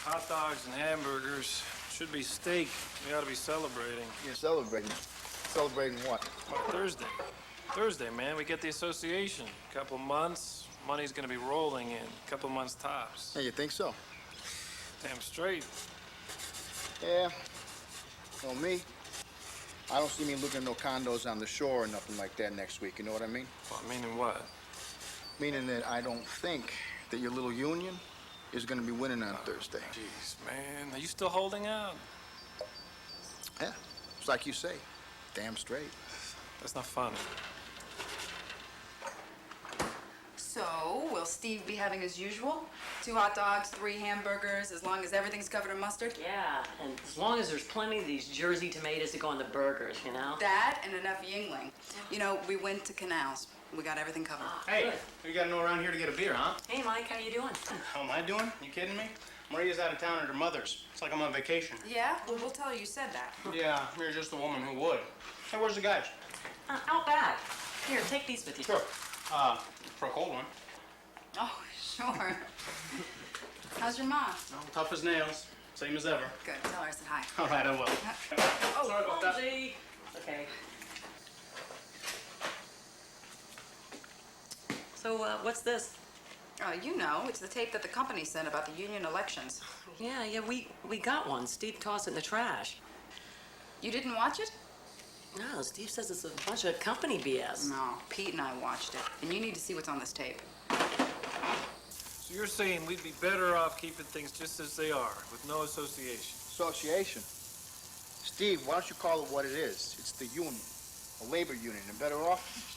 Hot dogs and hamburgers. Should be steak. We ought to be celebrating. You're celebrating? Celebrating what? Well, Thursday. Thursday, man. We get the association. Couple months. Money's gonna be rolling in. Couple months tops. Hey, you think so? Damn straight. Yeah. Well, me, I don't see me looking at no condos on the shore or nothing like that next week. You know what I mean? Well, meaning what? Meaning that I don't think that your little union is going to be winning on Thursday. Jeez, man. Are you still holding out? Yeah. It's like you say. Damn straight. That's not funny. So, will Steve be having as usual? 2 hot dogs, 3 hamburgers, as long as everything's covered in mustard? Yeah, and as long as there's plenty of these Jersey tomatoes to go on the burgers, you know? That and enough Yingling. You know, we went to Canals. We got everything covered. Hey, you gotta know around here to get a beer, huh? Hey, Mike, how you doing? How am I doing? You kidding me? Maria's out of town at her mother's. It's like I'm on vacation. Yeah? Well, we'll tell her you said that. Yeah, you're just a woman who would. Hey, where's the guys? Out back. Here, take these with you. Sure. For a cold one. Oh, sure. How's your mom? No, tough as nails. Same as ever. Good. Tell her I said hi. All right, I will. Oh, Sorry about that. Lindsay. Okay. So, what's this? you know, it's the tape that the company sent about the union elections. Yeah, we got one. Steve tossed it in the trash. You didn't watch it? No, Steve says it's a bunch of company BS. No, Pete and I watched it. And you need to see what's on this tape. So you're saying we'd be better off keeping things just as they are, with no association? Association. Steve, why don't you call it what it is? It's the union, a labor union. And better off?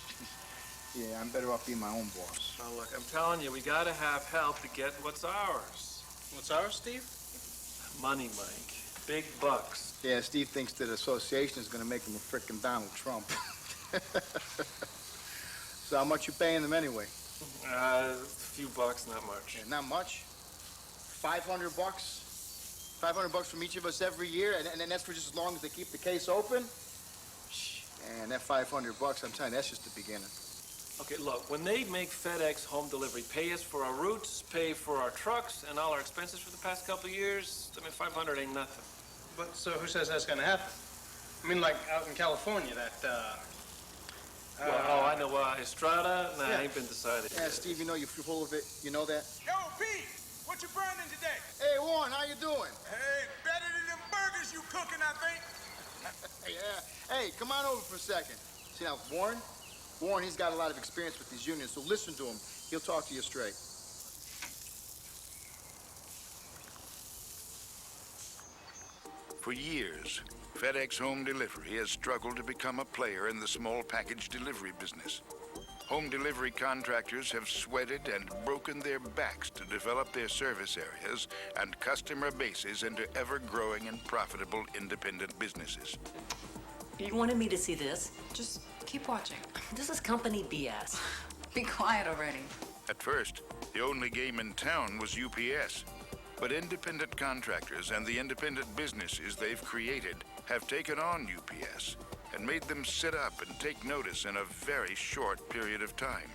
Yeah, I'm better off being my own boss. Now, look, I'm telling you, we gotta have help to get what's ours. What's ours, Steve? Money, Mike. Big bucks. Yeah, Steve thinks that association is going to make him a frickin' Donald Trump. So how much you paying them anyway? A few bucks, not much. Yeah, not much. 500 bucks? 500 bucks from each of us every year, and that's for just as long as they keep the case open? And that 500 bucks, I'm telling you, that's just the beginning. Okay, look, when they make FedEx home delivery, pay us for our routes, pay for our trucks, and all our expenses for the past couple of years, I mean, 500 ain't nothing. But so who says that's gonna happen? I mean, like out in California, that, I know, Estrada? Nah, Yeah. ain't been decided Yeah, yet. Steve, you know you're full of it. You know that? Yo, Pete, what you burning today? Hey, Warren, how you doing? Hey, better than them burgers you cooking, I think. Yeah. Hey, come on over for a second. See now, Warren, he's got a lot of experience with these unions, so listen to him. He'll talk to you straight. For years, FedEx Home Delivery has struggled to become a player in the small package delivery business. Home delivery contractors have sweated and broken their backs to develop their service areas and customer bases into ever-growing and profitable independent businesses. You wanted me to see this? Just keep watching. This is company BS. Be quiet already. At first, the only game in town was UPS. But independent contractors and the independent businesses they've created have taken on UPS and made them sit up and take notice in a very short period of time.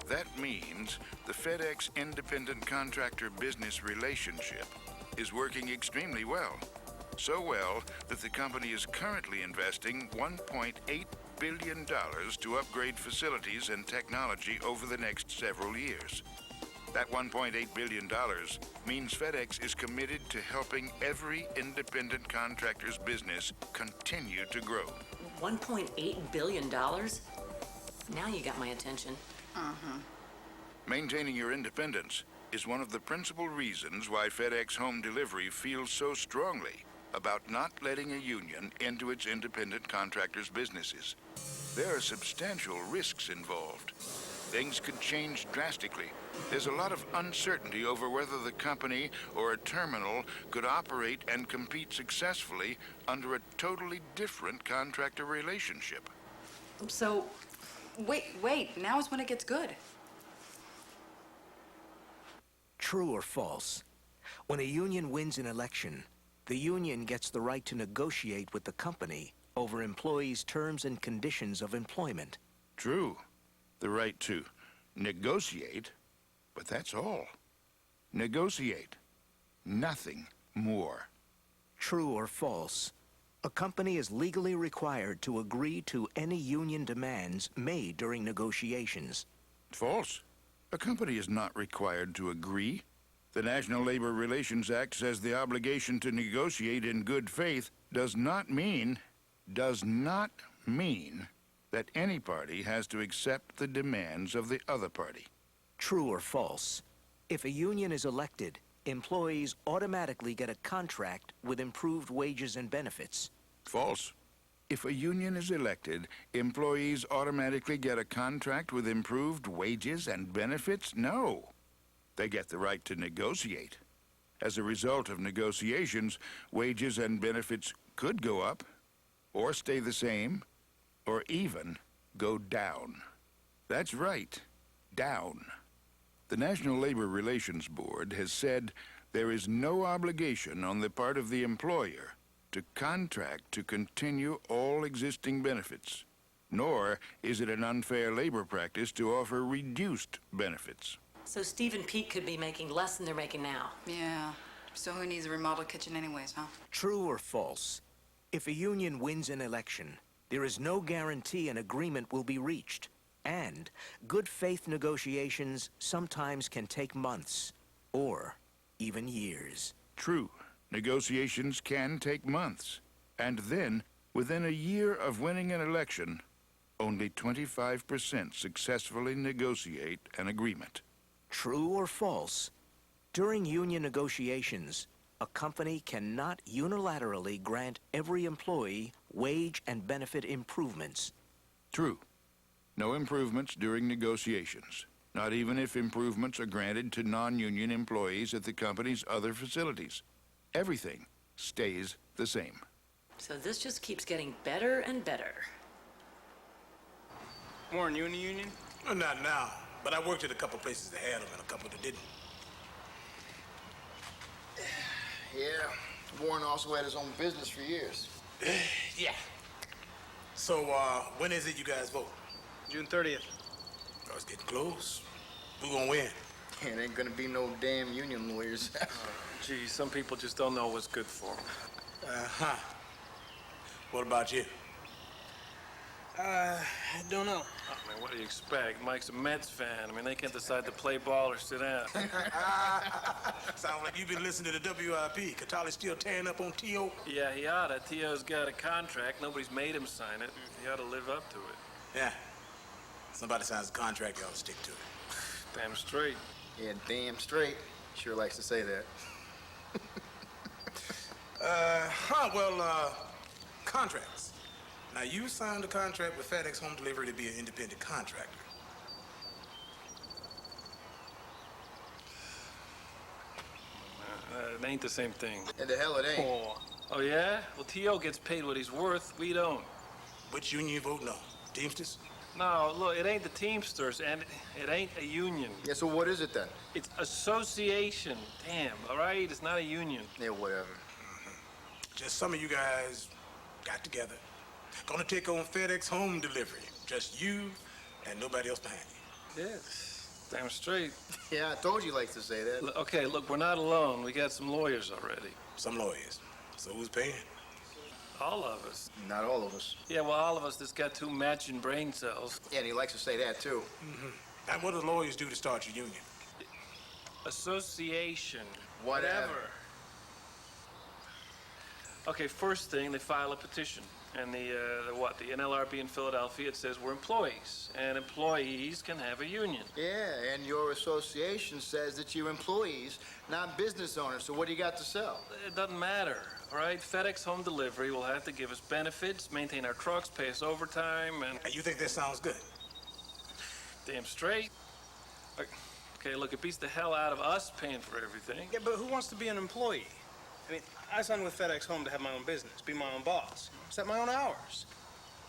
That means the FedEx independent contractor business relationship is working extremely well. So well that the company is currently investing $1.8 billion to upgrade facilities and technology over the next several years. That $1.8 billion means FedEx is committed to helping every independent contractor's business continue to grow. $1.8 billion? Now you got my attention. Maintaining your independence is one of the principal reasons why FedEx Home Delivery feels so strongly about not letting a union into its independent contractors' businesses. There are substantial risks involved. Things could change drastically. There's a lot of uncertainty over whether the company or a terminal could operate and compete successfully under a totally different contractor relationship. So, Wait, now is when it gets good. True or false? When a union wins an election, the union gets the right to negotiate with the company over employees' terms and conditions of employment. True. The right to negotiate, but that's all. Negotiate. Nothing more. True or false? A company is legally required to agree to any union demands made during negotiations. False. A company is not required to agree. The National Labor Relations Act says the obligation to negotiate in good faith does not mean that any party has to accept the demands of the other party. True or false? If a union is elected, employees automatically get a contract with improved wages and benefits. False. If a union is elected, employees automatically get a contract with improved wages and benefits? No. They get the right to negotiate. As a result of negotiations, wages and benefits could go up, or stay the same, or even go down. That's right, down. The National Labor Relations Board has said there is no obligation on the part of the employer to contract to continue all existing benefits, nor is it an unfair labor practice to offer reduced benefits. So Steve and Pete could be making less than they're making now. Yeah. So who needs a remodeled kitchen anyways, huh? True or false? If a union wins an election, there is no guarantee an agreement will be reached. And good faith negotiations sometimes can take months, or even years. True, negotiations can take months. And then, within a year of winning an election, only 25% successfully negotiate an agreement. True or false? During union negotiations, a company cannot unilaterally grant every employee wage and benefit improvements. True. No improvements during negotiations, not even if improvements are granted to non-union employees at the company's other facilities. Everything stays the same. So this just keeps getting better and better. Warren, you in the union? Well, not now, but I worked at a couple places that had them and a couple that didn't. Yeah, Warren also had his own business for years. Yeah. So, when is it you guys vote? June 30th. Oh, it's getting close. Who gonna win? And ain't gonna be no damn union lawyers. Gee, some people just don't know what's good for them. Uh-huh. What about you? I don't know. I mean, what do you expect? Mike's a Mets fan. I mean, they can't decide to play ball or sit down. Sound like you've been listening to the WIP. Catali's still tearing up on T.O. Yeah, he oughta. T.O.'s got a contract. Nobody's made him sign it. He ought to live up to it. Yeah. Somebody signs a contract, you ought to stick to it. Damn straight. Yeah, damn straight. Sure likes to say that. Contracts. Now, you signed a contract with FedEx Home Delivery to be an independent contractor. It ain't the same thing. And the hell it ain't. Oh, yeah? Well, T.O. gets paid what he's worth. We don't. Which union you vote no? Teamsters? No, look, it ain't the Teamsters, and it ain't a union. Yeah, so what is it then? It's association. Damn, all right? It's not a union. Yeah, whatever. Just some of you guys got together. Gonna take on FedEx Home Delivery. Just you and nobody else behind you. Yes, damn straight. Yeah, I told you likes to say that. Okay, look, we're not alone. We got some lawyers already. Some lawyers. So who's paying? All of us. Not all of us. Yeah, well, all of us that's got two matching brain cells. Yeah, and he likes to say that too. And what do lawyers do to start your union? Association. Whatever. Okay, first thing, they file a petition. And the NLRB in Philadelphia, it says we're employees. And employees can have a union. Yeah, and your association says that you're employees, not business owners, so what do you got to sell? It doesn't matter, all right? FedEx Home Delivery will have to give us benefits, maintain our trucks, pay us overtime, and... And you think that sounds good? Damn straight. Okay, look, it beats the hell out of us paying for everything. Yeah, but who wants to be an employee? I mean, I signed with FedEx Home to have my own business, be my own boss, set my own hours.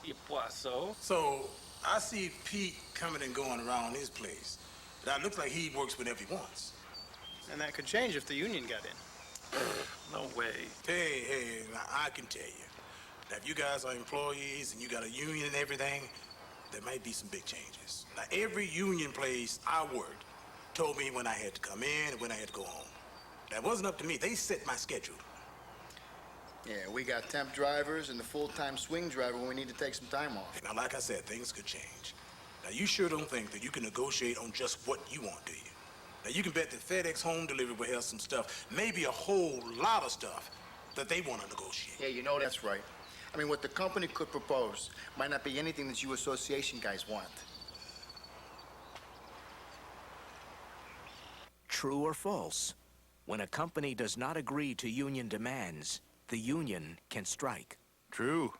Yeah, what, so? So, I see Pete coming and going around his place. Now, it looks like he works whenever he wants. And that could change if the union got in. No way. Hey, now I can tell you, that if you guys are employees and you got a union and everything, there might be some big changes. Now, every union place I worked told me when I had to come in and when I had to go home. That wasn't up to me. They set my schedule. Yeah, we got temp drivers and the full-time swing driver when we need to take some time off. Now, like I said, things could change. Now, you sure don't think that you can negotiate on just what you want, do you? Now, you can bet that FedEx home delivery will have some stuff, maybe a whole lot of stuff, that they want to negotiate. Yeah, you know that's right. I mean, what the company could propose might not be anything that you association guys want. True or false? When a company does not agree to union demands, the union can strike. True.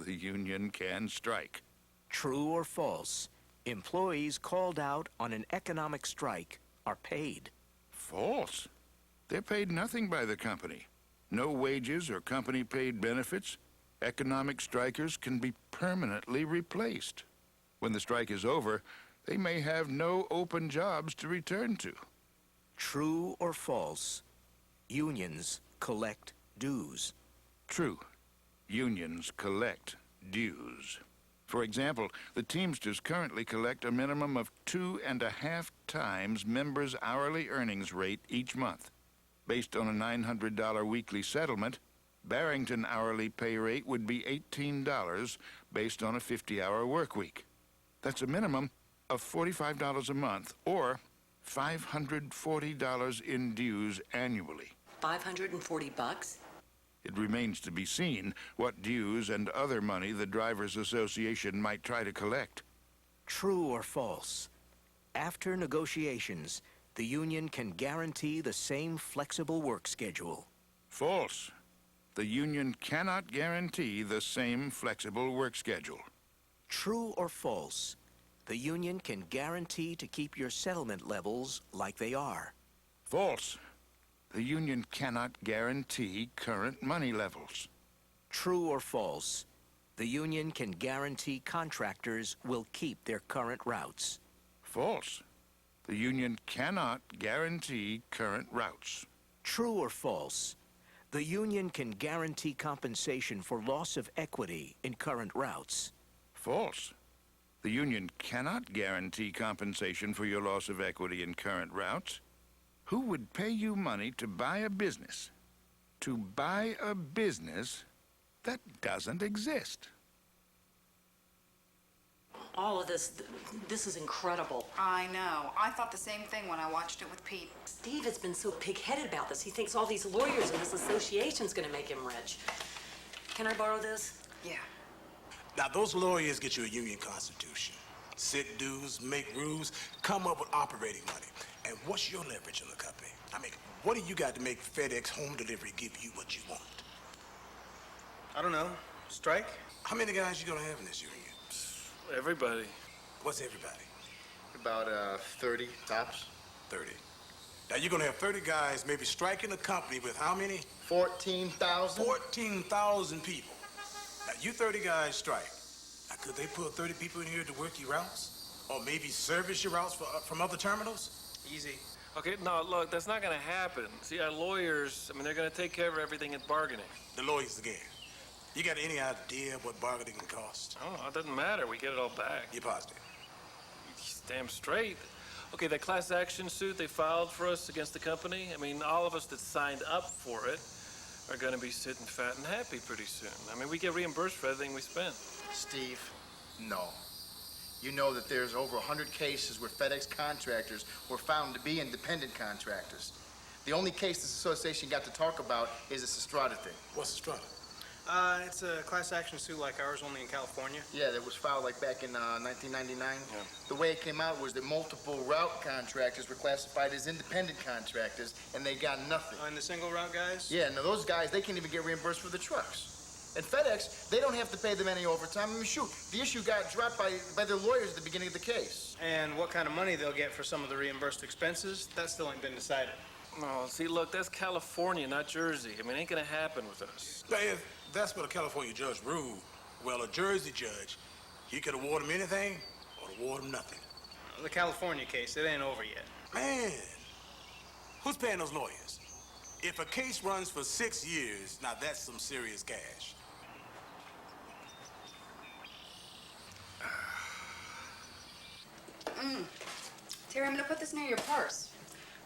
The union can strike. True or false? Employees called out on an economic strike are paid. False. They're paid nothing by the company. No wages or company-paid benefits. Economic strikers can be permanently replaced. When the strike is over, they may have no open jobs to return to. True or false? Unions collect dues. True. Unions collect dues. For example, the Teamsters currently collect a minimum of 2.5 times members' hourly earnings rate each month. Based on a $900 weekly settlement, Barrington hourly pay rate would be $18 based on a 50-hour work week. That's a minimum of $45 a month, or $540 in dues annually. 540 bucks? It remains to be seen what dues and other money the Drivers Association might try to collect. True or false? After negotiations, the union can guarantee the same flexible work schedule. False. The union cannot guarantee the same flexible work schedule. True or false? The union can guarantee to keep your settlement levels like they are. False. The union cannot guarantee current money levels. True or false? The union can guarantee contractors will keep their current routes. False. The union cannot guarantee current routes. True or false? The union can guarantee compensation for loss of equity in current routes. False. The union cannot guarantee compensation for your loss of equity in current routes. Who would pay you money to buy a business? To buy a business that doesn't exist. All of this is incredible. I know. I thought the same thing when I watched it with Pete. Steve has been so pig-headed about this. He thinks all these lawyers and this association's gonna make him rich. Can I borrow this? Yeah. Now, those lawyers get you a union constitution. Set dues, make rules, come up with operating money. And what's your leverage in the company? I mean, what do you got to make FedEx home delivery give you what you want? I don't know. Strike? How many guys you gonna have in this union? Everybody. What's everybody? About 30 tops. 30. Now, you're gonna have 30 guys maybe striking a company with how many? 14,000. 14,000 people. Now, you 30 guys strike. Now, could they put 30 people in here to work your routes? Or maybe service your routes from other terminals? Easy. Okay, no, look, that's not gonna happen. See, our lawyers, I mean, they're gonna take care of everything in bargaining. The lawyers again. You got any idea what bargaining can cost? I don't know, it doesn't matter. We get it all back. You positive? Damn straight. Okay, that class action suit they filed for us against the company, I mean, all of us that signed up for it are gonna be sitting fat and happy pretty soon. I mean, we get reimbursed for everything we spend. Steve, no. You know that there's over 100 cases where FedEx contractors were found to be independent contractors. The only case this association got to talk about is this Estrada thing. What's the struggle? It's a class action suit like ours, only in California. Yeah, that was filed like back in 1999. Yeah. The way it came out was that multiple route contractors were classified as independent contractors, and they got nothing. And the single route guys? Yeah, no, those guys, they can't even get reimbursed for the trucks. And FedEx, they don't have to pay them any overtime. I mean, shoot, the issue got dropped by their lawyers at the beginning of the case. And what kind of money they'll get for some of the reimbursed expenses, that still ain't been decided. No, see, look, that's California, not Jersey. I mean, it ain't gonna happen with us. Now, if that's what a California judge ruled, well, a Jersey judge, he could award him anything or award him nothing. The California case, it ain't over yet. Man, who's paying those lawyers? If a case runs for 6 years, now that's some serious cash. Terry, I'm gonna put this near your purse.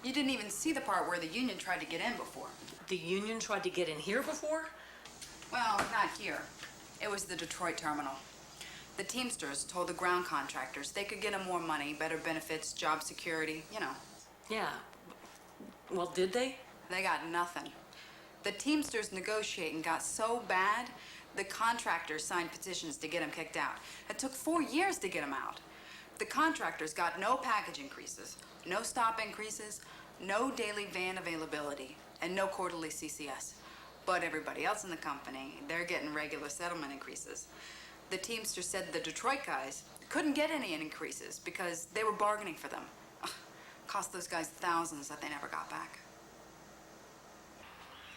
You didn't even see the part where the union tried to get in before. The union tried to get in here before? Well, not here. It was the Detroit terminal. The Teamsters told the ground contractors they could get them more money, better benefits, job security, you know. Yeah. Well, did they? They got nothing. The Teamsters negotiating got so bad, the contractors signed petitions to get them kicked out. It took 4 years to get them out. The contractors got no package increases, no stop increases, no daily van availability, and no quarterly CCS. But everybody else in the company, they're getting regular settlement increases. The Teamsters said the Detroit guys couldn't get any increases because they were bargaining for them. Ugh, cost those guys thousands that they never got back.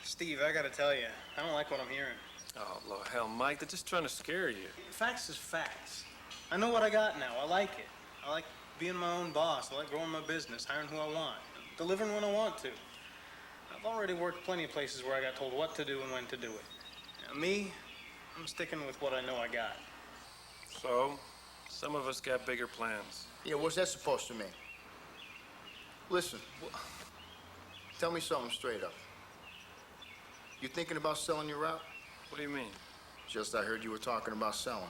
Steve, I gotta tell you, I don't like what I'm hearing. Oh, Lord, hell, Mike, they're just trying to scare you. Facts is facts. I know what I got now. I like it. I like being my own boss. I like growing my business, hiring who I want, delivering when I want to. I've already worked plenty of places where I got told what to do and when to do it. Now, me, I'm sticking with what I know I got. So, some of us got bigger plans. Yeah, what's that supposed to mean? Listen, tell me something straight up. You thinking about selling your route? What do you mean? Just I heard you were talking about selling.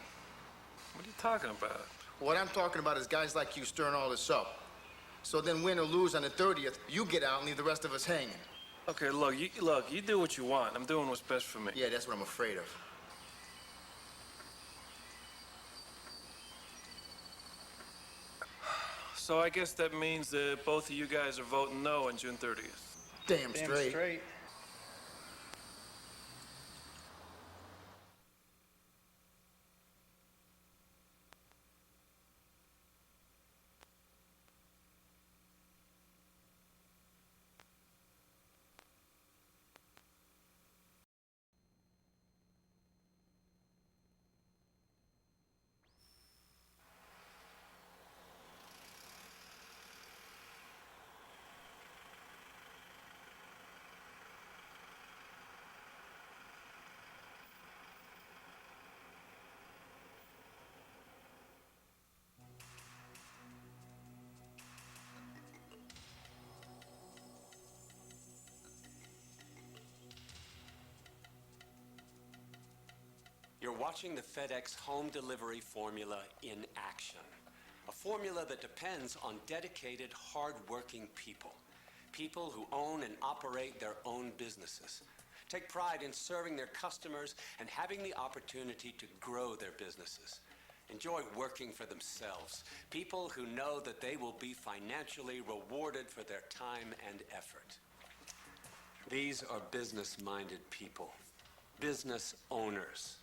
What are you talking about? What I'm talking about is guys like you stirring all this up. So then win or lose on the 30th, you get out and leave the rest of us hanging. Okay, look, you do what you want. I'm doing what's best for me. Yeah, that's what I'm afraid of. So I guess that means that both of you guys are voting no on June 30th. Damn Damn straight. straight. You're watching the FedEx home delivery formula in action. A formula that depends on dedicated, hard-working people. People who own and operate their own businesses. Take pride in serving their customers and having the opportunity to grow their businesses. Enjoy working for themselves. People who know that they will be financially rewarded for their time and effort. These are business-minded people. Business owners.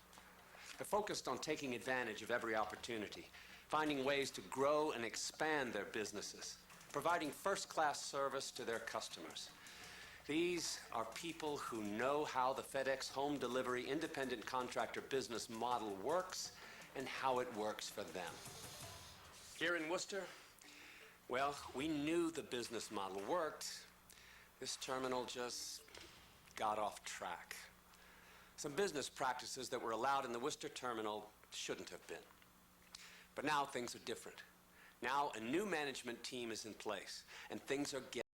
They're focused on taking advantage of every opportunity, finding ways to grow and expand their businesses, providing first-class service to their customers. These are people who know how the FedEx home delivery independent contractor business model works and how it works for them. Here in Worcester, well, we knew the business model worked. This terminal just got off track. Some business practices that were allowed in the Worcester terminal shouldn't have been. But now things are different. Now a new management team is in place, and things are getting